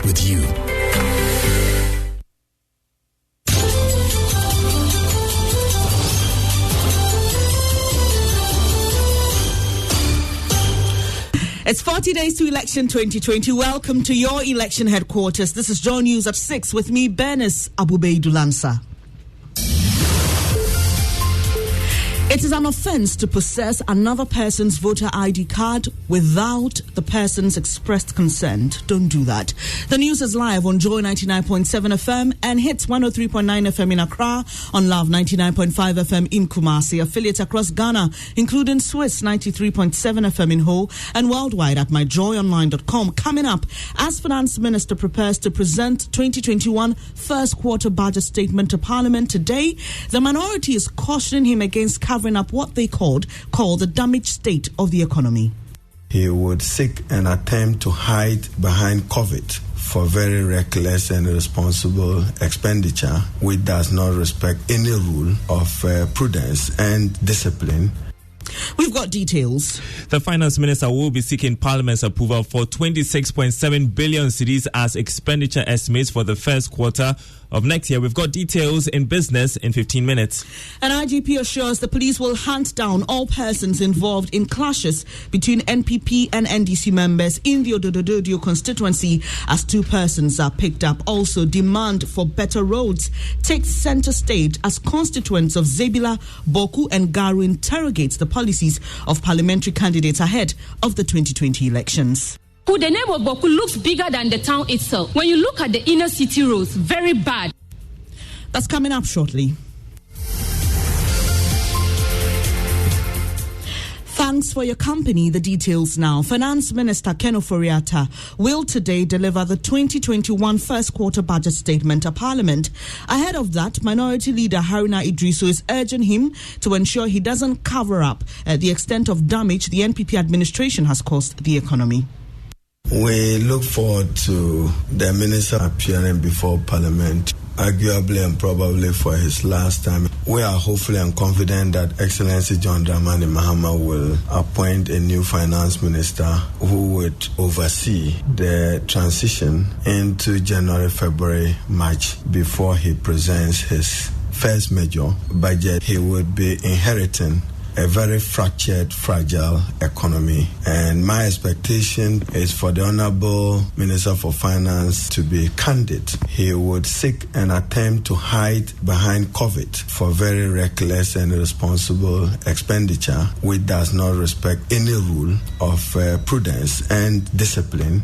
with you. It's 40 days to election 2020. Welcome to your election headquarters. This is Joy News at 6 with me, Bernice Abubeidulansa. It is an offense to possess another person's voter ID card without the person's expressed consent. Don't do that. The news is live on Joy 99.7 FM and Hits 103.9 FM in Accra, on Love 99.5 FM in Kumasi, affiliates across Ghana, including Swiss 93.7 FM in Ho, and worldwide at myjoyonline.com. Coming up, as Finance Minister prepares to present 2021 first quarter budget statement to Parliament today, the minority is cautioning him against covering up what they call the damaged state of the economy. He would seek an attempt to hide behind COVID for very reckless and irresponsible expenditure, which does not respect any rule of prudence and discipline. We've got details. The Finance Minister will be seeking Parliament's approval for 26.7 billion cedis as expenditure estimates for the first quarter of next year. We've got details in business in 15 minutes. An IGP assures the police will hunt down all persons involved in clashes between NPP and NDC members in the Odododio constituency as 2 persons are picked up. Also, demand for better roads takes center stage as constituents of Zebila, Boku and Garu interrogates the policies of parliamentary candidates ahead of the 2020 elections. The name of Boku looks bigger than the town itself. When you look at the inner city roads, very bad. That's coming up shortly. Thanks for your company. The details now. Finance Minister Ken Ofori-Atta will today deliver the 2021 first quarter budget statement to Parliament. Ahead of that, Minority Leader Haruna Idrisu is urging him to ensure he doesn't cover up the extent of damage the NPP administration has caused the economy. We look forward to the minister appearing before Parliament, arguably and probably for his last time. We are hopeful and confident that Excellency John Dramani Mahama will appoint a new finance minister who would oversee the transition into January, February, March before he presents his first major budget. He would be inheriting a very fractured, fragile economy. And my expectation is for the Honorable Minister for Finance to be candid. He would seek an attempt to hide behind COVID for very reckless and irresponsible expenditure, which does not respect any rule of prudence and discipline.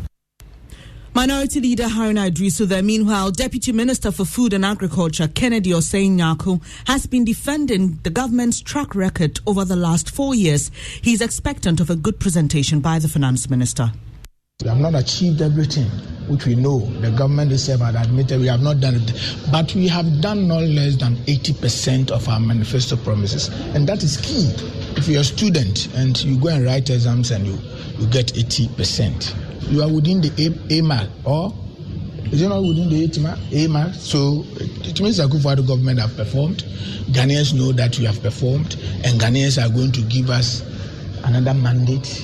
Minority Leader Haruna Idrisu there. Meanwhile, Deputy Minister for Food and Agriculture Kennedy Osei-Nyako has been defending the government's track record over the last 4 years. He's expectant of a good presentation by the Finance Minister. We have not achieved everything, which we know. The government itself had admitted we have not done it. But we have done no less than 80% of our manifesto promises. And that is key. If you're a student and you go and write exams and you get 80%, you are within the A mark, or is it not within the A mark? So it means that the government have performed. Ghanaians know that we have performed, and Ghanaians are going to give us another mandate.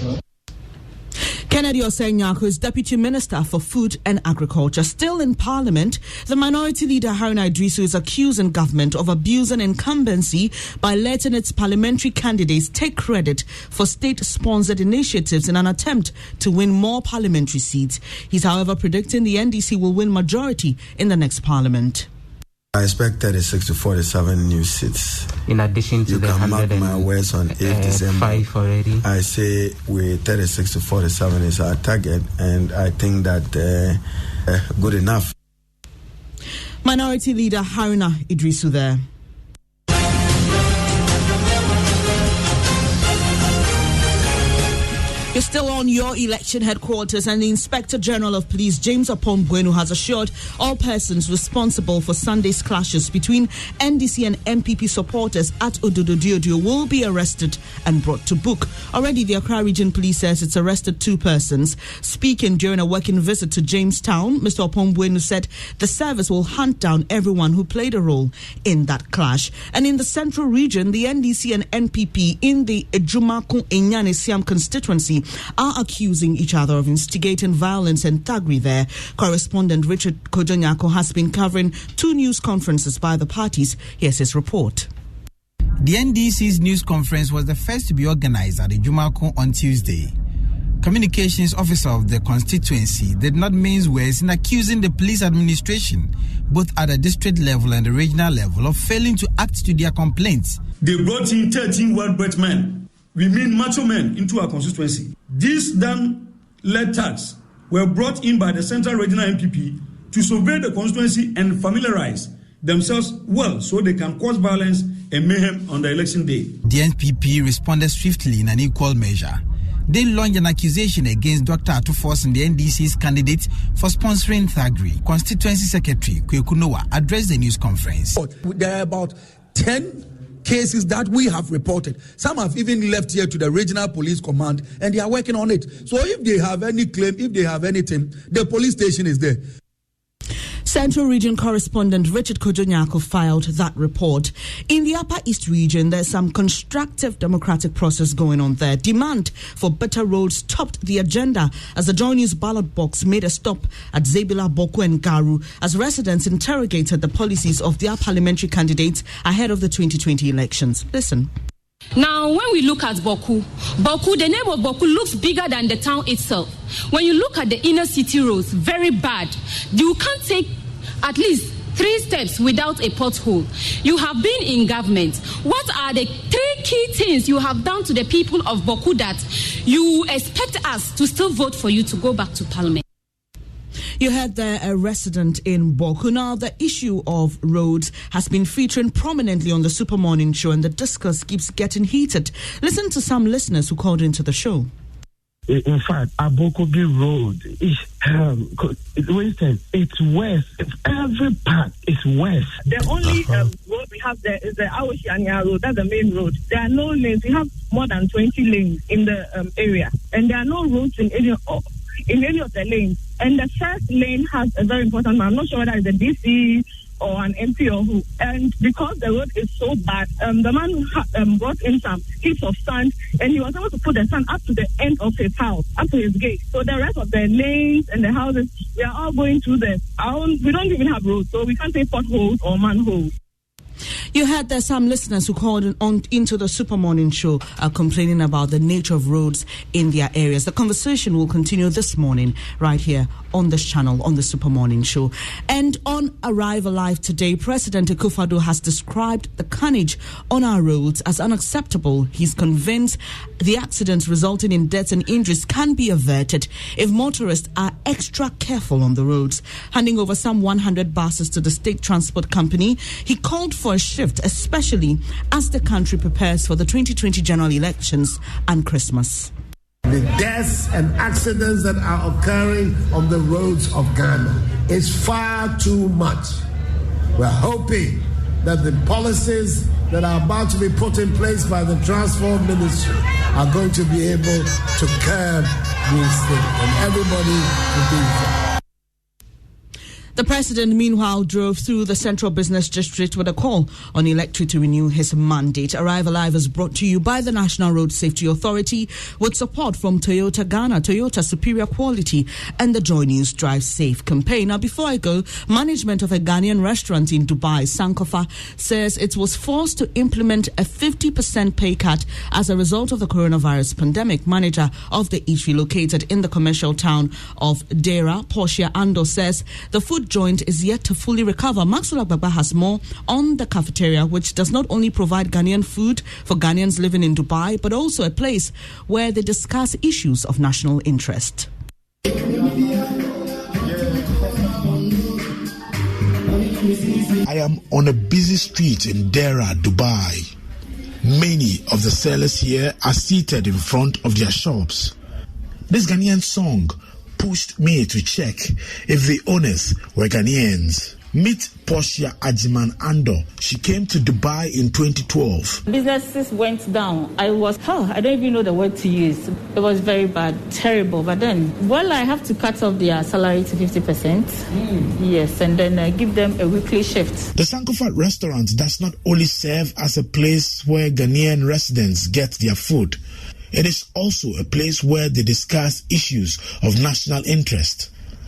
Kennedy Osei-Nyako is Deputy Minister for Food and Agriculture. Still in Parliament, the Minority Leader Haruna Idrisu is accusing government of abusing incumbency by letting its parliamentary candidates take credit for state-sponsored initiatives in an attempt to win more parliamentary seats. He's, however, predicting the NDC will win majority in the next Parliament. I expect 36 to 47 new seats. In addition to you the can mark my words on 8th December. 5 already. I say with 36 to 47 is our target, and I think that good enough. Minority Leader Haruna Idrisu there. You're still on your election headquarters, and the Inspector General of Police, James Apom-Buenu, has assured all persons responsible for Sunday's clashes between NDC and MPP supporters at Odododio will be arrested and brought to book. Already, the Accra Region Police says it's arrested 2 persons. Speaking during a working visit to Jamestown, Mr. Apom-Buenu said the service will hunt down everyone who played a role in that clash. And in the Central Region, the NDC and NPP in the Ejumako Enyane Siam constituency city are accusing each other of instigating violence and thuggery there. Correspondent Richard Kojonyako has been covering 2 news conferences by the parties. Here's his report. The NDC's news conference was the first to be organized at the Jumako on Tuesday. Communications officer of the constituency did not mince words in accusing the police administration, both at the district level and the regional level, of failing to act to their complaints. They brought in 13 well-bred men, we mean macho men, into our constituency. These then led thugs were brought in by the Central Regional MPP to survey the constituency and familiarize themselves well so they can cause violence and mayhem on the election day. The NPP responded swiftly in an equal measure. They launched an accusation against Dr. Atufos and the NDC's candidate for sponsoring thuggery. Constituency Secretary Kweku Noah addressed the news conference. There are about 10 cases that we have reported. Some have even left here to the regional police command and they are working on it. So if they have any claim, if they have anything, the police station is there. Central Region correspondent Richard Kojonyako filed that report. In the Upper East region, there's some constructive democratic process going on there. Demand for better roads topped the agenda as the Joy News ballot box made a stop at Zebila, Boku and Garu as residents interrogated the policies of their parliamentary candidates ahead of the 2020 elections. Listen. Now, when we look at Boku, the name of Boku looks bigger than the town itself. When you look at the inner city roads, very bad. You can't take at least 3 steps without a pothole. You have been in government. What are the 3 key things you have done to the people of Boku that you expect us to still vote for you to go back to parliament? You heard there a resident in Boku. Now, the issue of roads has been featuring prominently on the Super Morning Show, and the discourse keeps getting heated. Listen to some listeners who called into the show. In fact, Abokogi Road is it's west. Every part is west. The only road we have there is the Awoshianya Road. That's the main road. There are no lanes. We have more than 20 lanes in the area, and there are no roads in any of the lanes. And the first lane has a very important man. I'm not sure whether it's a DC or an MP or who. And because the road is so bad, the man brought in some heaps of sand, and he was able to put the sand up to the end of his house, up to his gate. So the rest of the lanes and the houses, we are all going through we don't even have roads, so we can't say potholes or manholes. You heard there some listeners who called into the Super Morning Show complaining about the nature of roads in their areas. The conversation will continue this morning right here on this channel, on the Super Morning Show. And on Arrive Alive today, President Akufo-Addo has described the carnage on our roads as unacceptable. He's convinced the accidents resulting in deaths and injuries can be averted if motorists are extra careful on the roads. Handing over some 100 buses to the State Transport Company, he called for a shift, especially as the country prepares for the 2020 general elections and Christmas. The deaths and accidents that are occurring on the roads of Ghana is far too much. We're hoping that the policies that are about to be put in place by the Transport Ministry are going to be able to curb these things, and everybody will be fair. The president, meanwhile, drove through the Central Business District with a call on the electorate to renew his mandate. Arrive Alive is brought to you by the National Road Safety Authority with support from Toyota Ghana, Toyota Superior Quality, and the Joy News Drive Safe campaign. Now, before I go, management of a Ghanaian restaurant in Dubai, Sankofa, says it was forced to implement a 50% pay cut as a result of the coronavirus pandemic. Manager of the eatery located in the commercial town of Dera, Portia Ando, says the food joint is yet to fully recover. Maxwell Agbagba has more on the cafeteria, which does not only provide Ghanaian food for Ghanaians living in Dubai, but also a place where they discuss issues of national interest. I am on a busy street in Dera, Dubai. Many of the sellers here are seated in front of their shops. This Ghanaian song pushed me to check if the owners were Ghanaians. Meet Portia Ajiman Ando. She came to Dubai in 2012. Businesses went down. I don't even know the word to use. It was very bad, terrible. But then, I have to cut off their salary to 50%. Yes, and then give them a weekly shift. The Sankofa restaurant does not only serve as a place where Ghanaian residents get their food. It is also a place where they discuss issues of national interest.